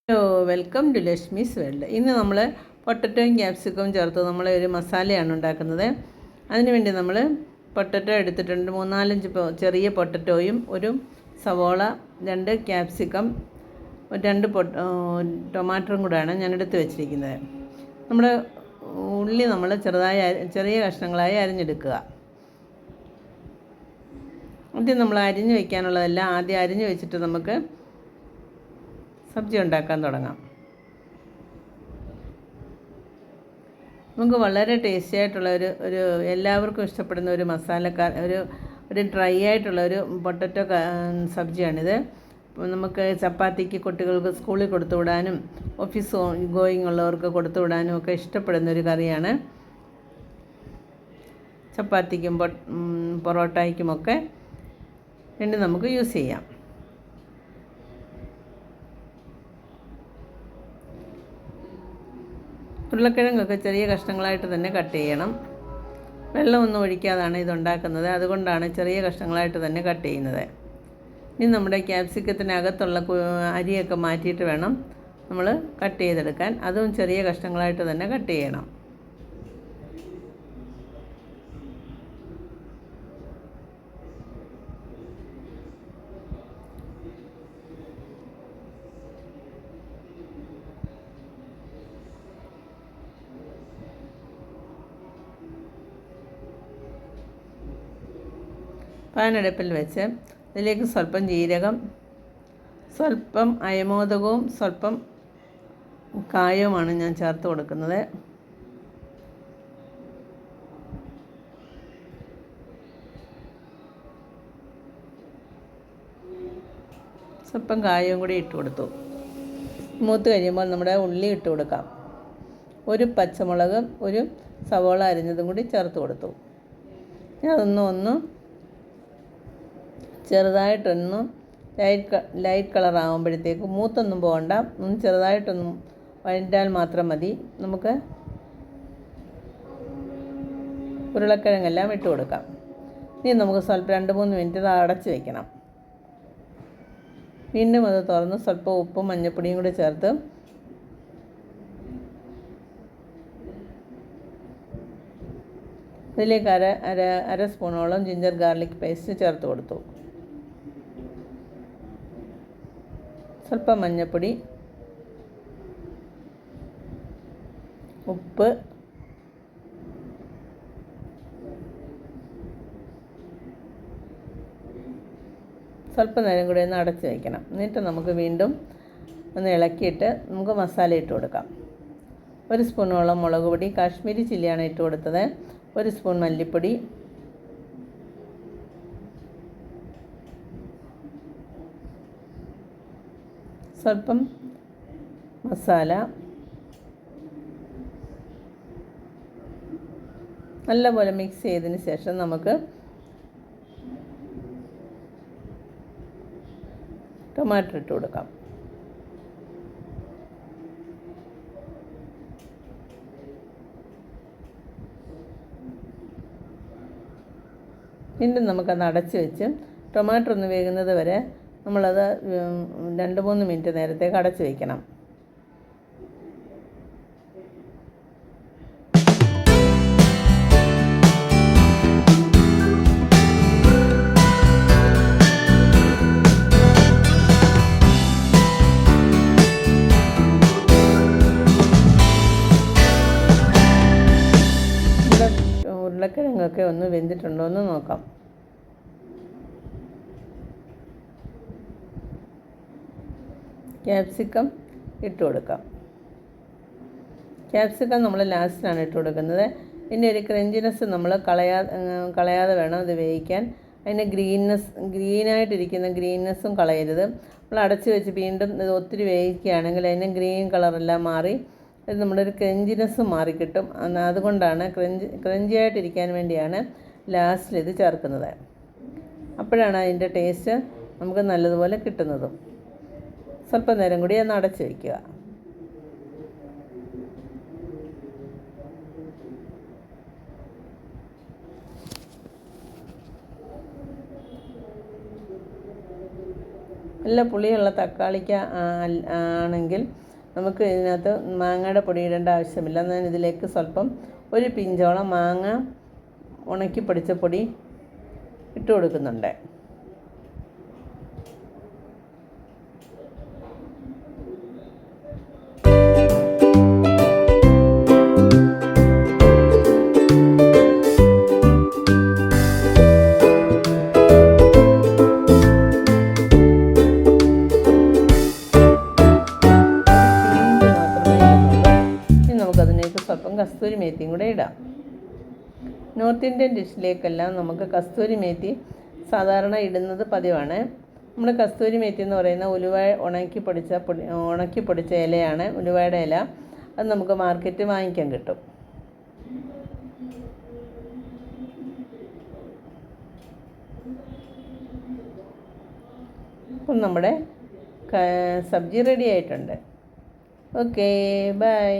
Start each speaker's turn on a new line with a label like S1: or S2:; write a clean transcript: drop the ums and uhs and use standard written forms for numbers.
S1: Hello, welcome to Lakshmi's world. ഇന്ന് നമ്മൾ പൊട്ടറ്റോയും ക്യാപ്സിക്കവും ചേർത്ത് നമ്മൾ ഒരു മസാലയാണ് ഉണ്ടാക്കുന്നത്. അതിനുവേണ്ടി നമ്മൾ പൊട്ടറ്റോ എടുത്തിട്ടുണ്ട്. 3-4 ചെറിയ പൊട്ടറ്റോയും ഒരു സവോള, 2 ക്യാപ്സിക്കം, 2 ടൊമാറ്റോയും കൂടെയാണ് ഞാൻ എടുത്ത് വെച്ചിരിക്കുന്നത്. നമ്മുടെ ഉള്ളി നമ്മൾ ചെറിയ കഷ്ണങ്ങളായി അരിഞ്ഞെടുക്കുക. ആദ്യം നമ്മൾ അരിഞ്ഞ് വയ്ക്കാനുള്ളതെല്ലാം ആദ്യം അരിഞ്ഞ് വെച്ചിട്ട് നമുക്ക് സബ്ജി ഉണ്ടാക്കാൻ തുടങ്ങാം. നമുക്ക് വളരെ ടേസ്റ്റി ആയിട്ടുള്ള ഒരു എല്ലാവർക്കും ഇഷ്ടപ്പെടുന്ന ഒരു ഒരു ഡ്രൈ ആയിട്ടുള്ള ഒരു പൊട്ടറ്റോ സബ്ജിയാണിത്. നമുക്ക് ചപ്പാത്തിക്ക് കുട്ടികൾക്ക് സ്കൂളിൽ കൊടുത്തു വിടാനും ഓഫീസ് ഗോയിങ് ഉള്ളവർക്ക് കൊടുത്തു വിടാനും ഒക്കെ ഇഷ്ടപ്പെടുന്ന ഒരു കറിയാണ്. ചപ്പാത്തിക്കും പൊറോട്ടയ്ക്കുമൊക്കെ വേണ്ടി നമുക്ക് യൂസ് ചെയ്യാം. ഉരുളക്കിഴങ്ങൊക്കെ ചെറിയ കഷ്ണങ്ങളായിട്ട് തന്നെ കട്ട് ചെയ്യണം. വെള്ളമൊന്നും ഒഴിക്കാതാണ് ഇതുണ്ടാക്കുന്നത്, അതുകൊണ്ടാണ് ചെറിയ കഷ്ണങ്ങളായിട്ട് തന്നെ കട്ട് ചെയ്യുന്നത്. ഇനി നമ്മുടെ ക്യാപ്സിക്കത്തിനകത്തുള്ള അരിയൊക്കെ മാറ്റിയിട്ട് വേണം നമ്മൾ കട്ട് ചെയ്തെടുക്കാൻ. അതും ചെറിയ കഷ്ണങ്ങളായിട്ട് തന്നെ കട്ട് ചെയ്യണം. പാനടുപ്പിൽ വെച്ച് അതിലേക്ക് സ്വല്പം ജീരകം, സ്വല്പം അയമോദകവും സ്വല്പം കായവുമാണ് ഞാൻ ചേർത്ത് കൊടുക്കുന്നത്. സ്വല്പം കായവും കൂടി ഇട്ട് കൊടുത്തു. മൂത്ത് കഴിയുമ്പോൾ നമ്മുടെ ഉള്ളി ഇട്ട് കൊടുക്കാം. ഒരു പച്ചമുളക്, ഒരു സവോള അരിഞ്ഞതും കൂടി ചേർത്ത് കൊടുത്തു. അതൊന്ന് ചെറുതായിട്ടൊന്ന് ലൈറ്റ് കളർ ആകുമ്പോഴത്തേക്ക്, മൂത്തൊന്നും പോകണ്ട, ഒന്ന് ചെറുതായിട്ടൊന്നും വഴറ്റാൽ മാത്രം മതി. നമുക്ക് ഉരുളക്കിഴങ്ങെല്ലാം ഇട്ട് കൊടുക്കാം. ഇനി നമുക്ക് സ്വല്പം 2-3 മിനിറ്റ് ഇത് അടച്ച് വയ്ക്കണം. വീണ്ടും അത് തുറന്ന് സ്വല്പം ഉപ്പും മഞ്ഞൾപ്പൊടിയും കൂടി ചേർത്ത് ഇതിലേക്ക് അര സ്പൂണോളം ജിഞ്ചർ ഗാർലിക് പേസ്റ്റ് ചേർത്ത് കൊടുത്തു. സ്വല്പം മഞ്ഞൾപ്പൊടി, ഉപ്പ്, സ്വല്പം നേരം കൂടി ഒന്ന് അടച്ച് വയ്ക്കണം. എന്നിട്ട് നമുക്ക് വീണ്ടും ഒന്ന് ഇളക്കിയിട്ട് നമുക്ക് മസാല ഇട്ട് കൊടുക്കാം. 1 സ്പൂണോളം മുളക് പൊടി, കാശ്മീരി ചില്ലിയാണ് ഇട്ട് കൊടുത്തത്. 1 സ്പൂൺ മല്ലിപ്പൊടി, സ്വല്പം മസാല, നല്ലപോലെ മിക്സ് ചെയ്തതിന് ശേഷം നമുക്ക് ടൊമാറ്റോ ഇട്ട് കൊടുക്കാം. വീണ്ടും നമുക്കത് അടച്ച് വെച്ച് ടൊമാറ്റോ ഒന്ന് വേകുന്നത് വരെ നമ്മളത് 2-3 മിനിറ്റ് നേരത്തേക്ക് അടച്ച് വയ്ക്കണം. ഉരുളക്കിഴങ്ങൊക്കെ ഒന്ന് വെന്തിട്ടുണ്ടോ എന്ന് നോക്കാം. ക്യാപ്സിക്കം ഇട്ട് കൊടുക്കാം. ക്യാപ്സിക്കം നമ്മൾ ലാസ്റ്റിലാണ് ഇട്ട് കൊടുക്കുന്നത്. ഇതിൻ്റെ ഒരു ക്രഞ്ചിനെസ് നമ്മൾ കളയാതെ വേണം ഇത് വേവിക്കാൻ. അതിൻ്റെ ഗ്രീനായിട്ടിരിക്കുന്ന ഗ്രീൻനെസ്സും കളയരുത്. നമ്മൾ അടച്ച് വെച്ച് വീണ്ടും ഇത് ഒത്തിരി വേവിക്കുകയാണെങ്കിൽ അതിൻ്റെ ഗ്രീൻ കളറെല്ലാം മാറി ഇത് നമ്മുടെ ഒരു ക്രഞ്ചിനെസ്സും മാറിക്കിട്ടും. അതുകൊണ്ടാണ് ക്രഞ്ചി ആയിട്ടിരിക്കാൻ വേണ്ടിയാണ് ലാസ്റ്റിൽ ഇത് ചേർക്കുന്നത്. അപ്പോഴാണ് അതിൻ്റെ ടേസ്റ്റ് നമുക്ക് നല്ലതുപോലെ കിട്ടുന്നതും. സ്വല്പം നേരം കൂടി ഒന്ന് അടച്ച് വയ്ക്കുക. നല്ല പുളിയുള്ള തക്കാളിക്ക ആണെങ്കിൽ നമുക്ക് ഇതിനകത്ത് മാങ്ങയുടെ പൊടി ഇടേണ്ട ആവശ്യമില്ല. ഞാൻ ഇതിലേക്ക് സ്വല്പം ഒരു പിഞ്ചോളം മാങ്ങ ഉണക്കി പൊടിച്ച പൊടി ഇട്ട് കൊടുക്കുന്നുണ്ട്. നമുക്കതിലേക്ക് സ്വല്പം കസ്തൂരി മേത്തിയും കൂടെ ഇടാം. നോർത്ത് ഇന്ത്യൻ ഡിഷിലേക്കെല്ലാം നമുക്ക് കസ്തൂരി മേത്തി സാധാരണ ഇടുന്നത് പതിവാണ്. നമ്മൾ കസ്തൂരി മേത്തി എന്ന് പറയുന്ന ഉലുവ ഉണക്കി പൊടിച്ച ഇലയാണ്, ഉലുവയുടെ ഇല. അത് നമുക്ക് മാർക്കറ്റിൽ വാങ്ങിക്കാൻ കിട്ടും. അപ്പം നമ്മുടെ സബ്ജി റെഡി ആയിട്ടുണ്ട്. Okay, by.